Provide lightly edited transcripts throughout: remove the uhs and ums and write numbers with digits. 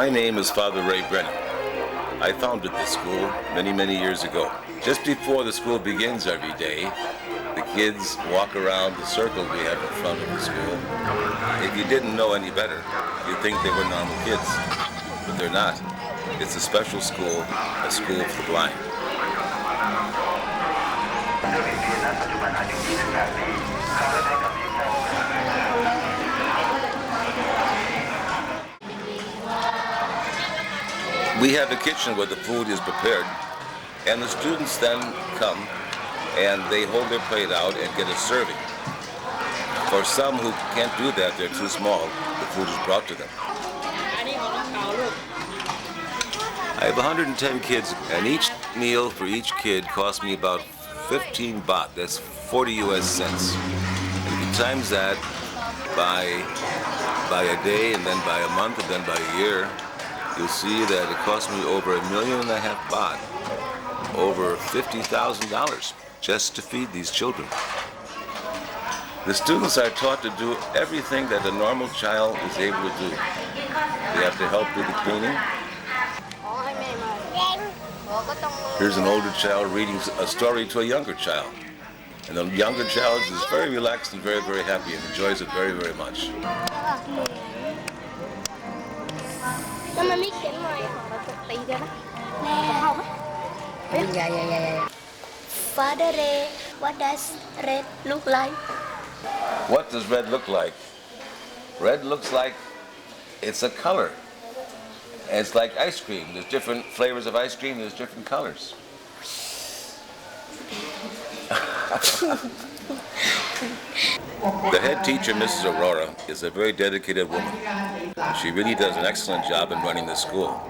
My name is Father Ray Brennan. I founded this school many years ago. Just before the school begins every day, the kids walk around the circle we have in front of the school. If you didn't know any better, you'd think they were normal kids, but they're not. It's a special school, a school for the blind. We have a kitchen where the food is prepared, and the students then come and they hold their plate out and get a serving. For some who can't do that, they're too small, the food is brought to them. I have 110 kids, and each meal for each kid costs me about 15 baht, that's 40 US cents. And if you times that by a day, and then by a month, and then by a year, you'll see that it cost me over $1.5 million baht, over $50,000 just to feed these children. The students are taught to do everything that a normal child is able to do. They have to help with the cleaning. Here's an older child reading a story to a younger child. And the younger child is very relaxed and very happy and enjoys it very much. Father Ray, what does red look like? What does red look like? Red looks like it's a color. It's like ice cream. There's different flavors of ice cream, there's different colors. The head teacher, Mrs. Aurora, is a very dedicated woman. She really does an excellent job in running the school.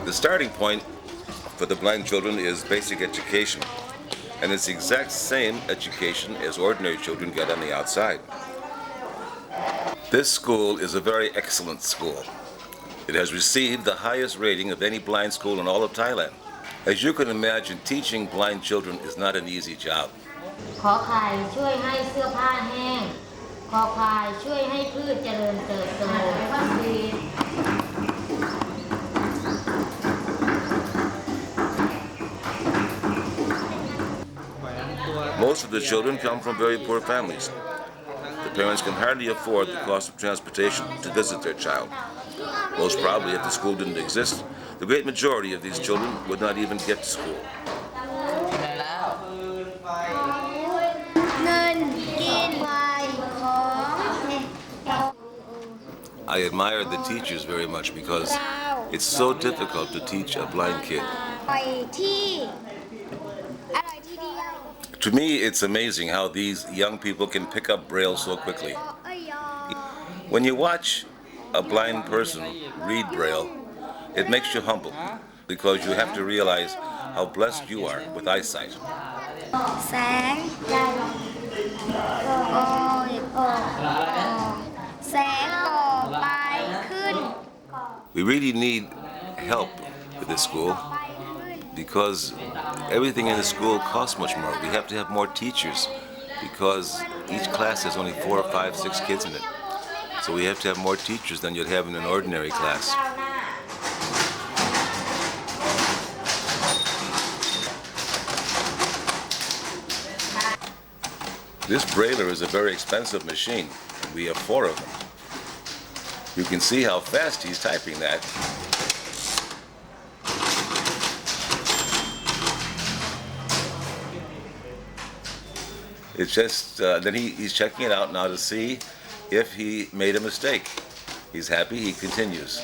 The starting point for the blind children is basic education, and it's the exact same education as ordinary children get on the outside. This school is a very excellent school. It has received the highest rating of any blind school in all of Thailand. As you can imagine, teaching blind children is not an easy job. ขอไข่ช่วยให้เสื้อผ้าแห้งขอไข่ช่วยให้พืชเจริญเติบโต Most of the children come from very poor families. The parents can hardly afford the cost of transportation to visit their child. Most probably, if the school didn't exist, the great majority of these children would not even get to school. I admire the teachers very much because it's so difficult to teach a blind kid. To me, it's amazing how these young people can pick up Braille so quickly. When you watch a blind person read Braille, it makes you humble because you have to realize how blessed you are with eyesight. We really need help with this school because everything in the school costs much more. We have to have more teachers because each class has only 4 or 5, 6 kids in it. So we have to have more teachers than you'd have in an ordinary class. This brailer is a very expensive machine. We have 4 of them. You can see how fast he's typing that. It's just, then he's checking it out now to see if he made a mistake. He's happy, he continues.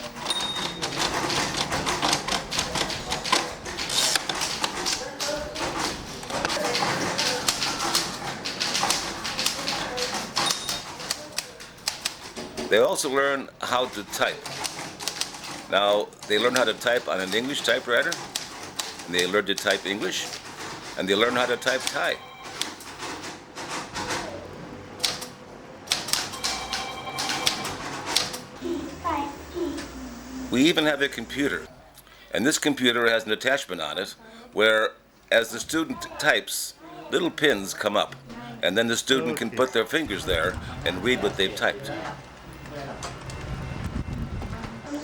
They also learn how to type. Now, they learn how to type on an English typewriter, and they learn to type English, and they learn how to type Thai. We even have a computer, and this computer has an attachment on it where, as the student types, little pins come up, and then the student can put their fingers there and read what they've typed.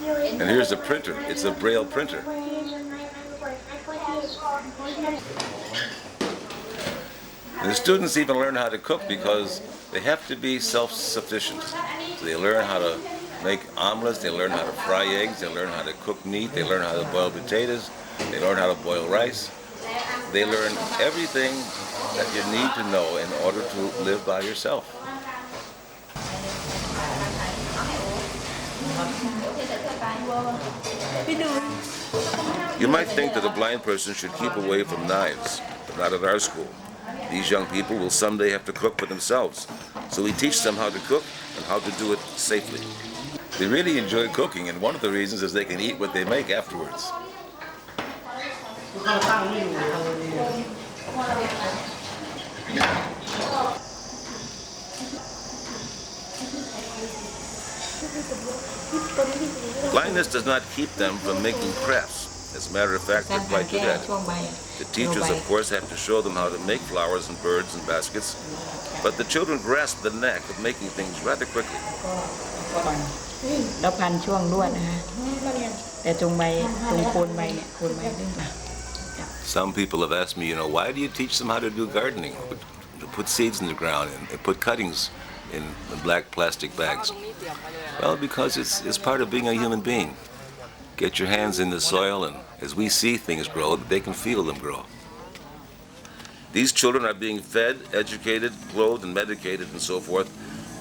And here's a printer. It's a Braille printer. And the students even learn how to cook because they have to be self-sufficient. So they learn how to make omelets, they learn how to fry eggs, they learn how to cook meat, they learn how to boil potatoes, they learn how to boil rice. They learn everything that you need to know in order to live by yourself. You might think that a blind person should keep away from knives, but not at our school. These young people will someday have to cook for themselves, so we teach them how to cook and how to do it safely. They really enjoy cooking, and one of the reasons is they can eat what they make afterwards. Blindness does not keep them from making crafts. As a matter of fact, they're quite good at it. The teachers, of course, have to show them how to make flowers and birds and baskets, but the children grasp the knack of making things rather quickly. แล้วพันช่วงลวดนะฮะแต่ตรงใบตรงโคนใบเนี่ยโคนใบนึง Some people have asked me, why do you teach them how to do gardening? To put seeds in the ground and put cuttings in black plastic bags. Well, because it's part of being a human being. Get your hands in the soil, and as we see things grow, they can feel them grow. These children are being fed, educated, clothed, and medicated, and so forth,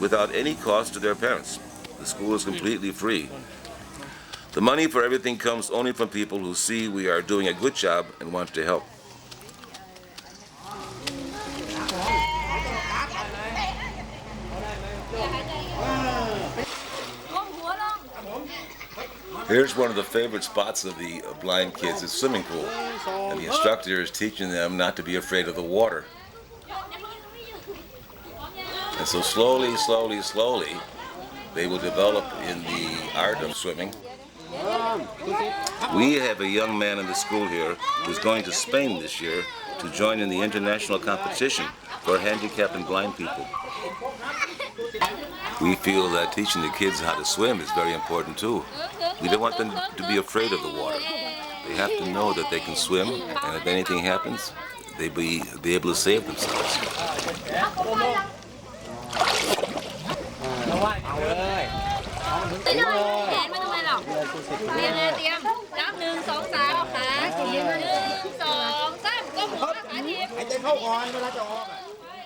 without any cost to their parents. The school is completely free. The money for everything comes only from people who see we are doing a good job and want to help. Here's one of the favorite spots of the blind kids, the swimming pool. And the instructor is teaching them not to be afraid of the water. And so slowly, slowly, slowly, they will develop in the art of swimming. We have a young man in the school here who's going to Spain this year to join in the international competition for handicapped and blind people. We feel that teaching the kids how to swim is very important too. We don't want them to be afraid of the water. They have to know that they can swim, and if anything happens, they'll be able to save themselves.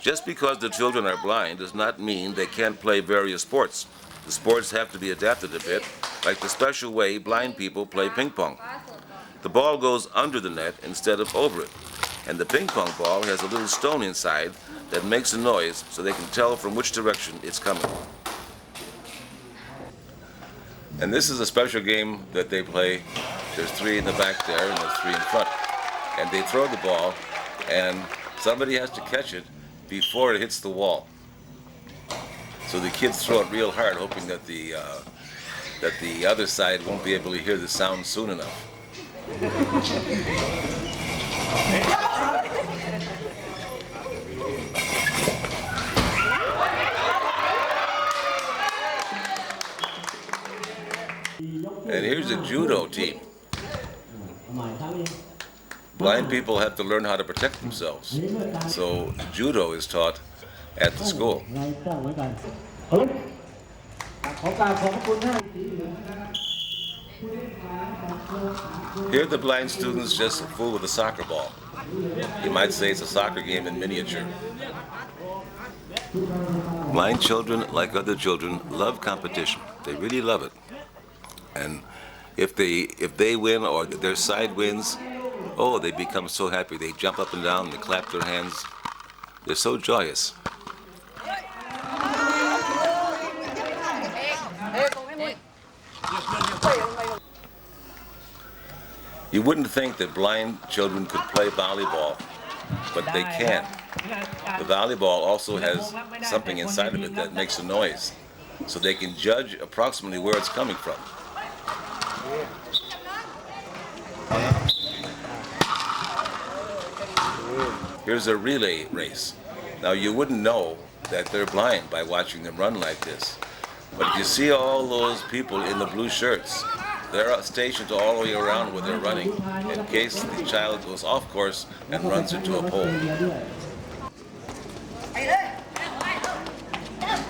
Just because the children are blind does not mean they can't play various sports. The sports have to be adapted a bit, like the special way blind people play ping pong. The ball goes under the net instead of over it, and the ping pong ball has a little stone inside that makes a noise so they can tell from which direction it's coming. And this is a special game that they play. There's 3 in the back there and there's 3 in front. And they throw the ball, and somebody has to catch it before it hits the wall. So the kids throw it real hard, hoping that the other side won't be able to hear the sound soon enough. And here's a judo team. Blind people have to learn how to protect themselves. So judo is taught at the school. Here the blind students just fool with a soccer ball. You might say it's a soccer game in miniature. Blind children, like other children, love competition. They really love it. And if they win or their side wins, oh, they become so happy. They jump up and down, they clap their hands. They're so joyous. You wouldn't think that blind children could play volleyball, but they can. The volleyball also has something inside of it that makes a noise, so they can judge approximately where it's coming from. Here's a relay race. Now you wouldn't know that they're blind by watching them run like this. But if you see all those people in the blue shirts, they're stationed all the way around where they're running in case the child goes off course and runs into a pole.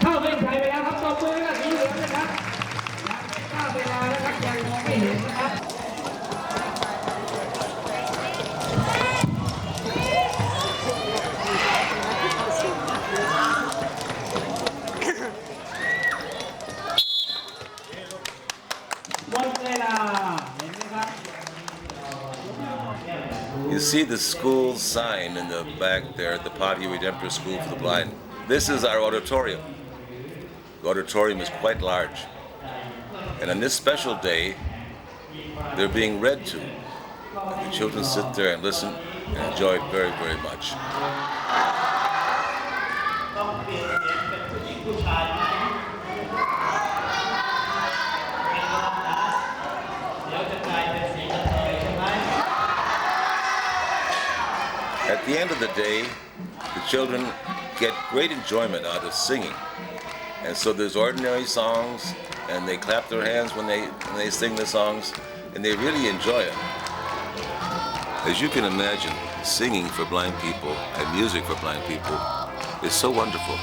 เข้าเส้นชัยไปแล้วครับตบมือกับสีเหลืองนะครับเข้าเวลาแล้วครับยังมองไม่เห็นนะครับ You see the school sign in the back there at the Pattaya Redemptorist School for the Blind. This is our auditorium. The auditorium is quite large. And on this special day, they're being read to. And the children sit there and listen and enjoy it very, very much. At the end of the day, the children get great enjoyment out of singing. And so there's ordinary songs, and they clap their hands when they sing the songs, and they really enjoy it. As you can imagine, singing for blind people and music for blind people is so wonderful.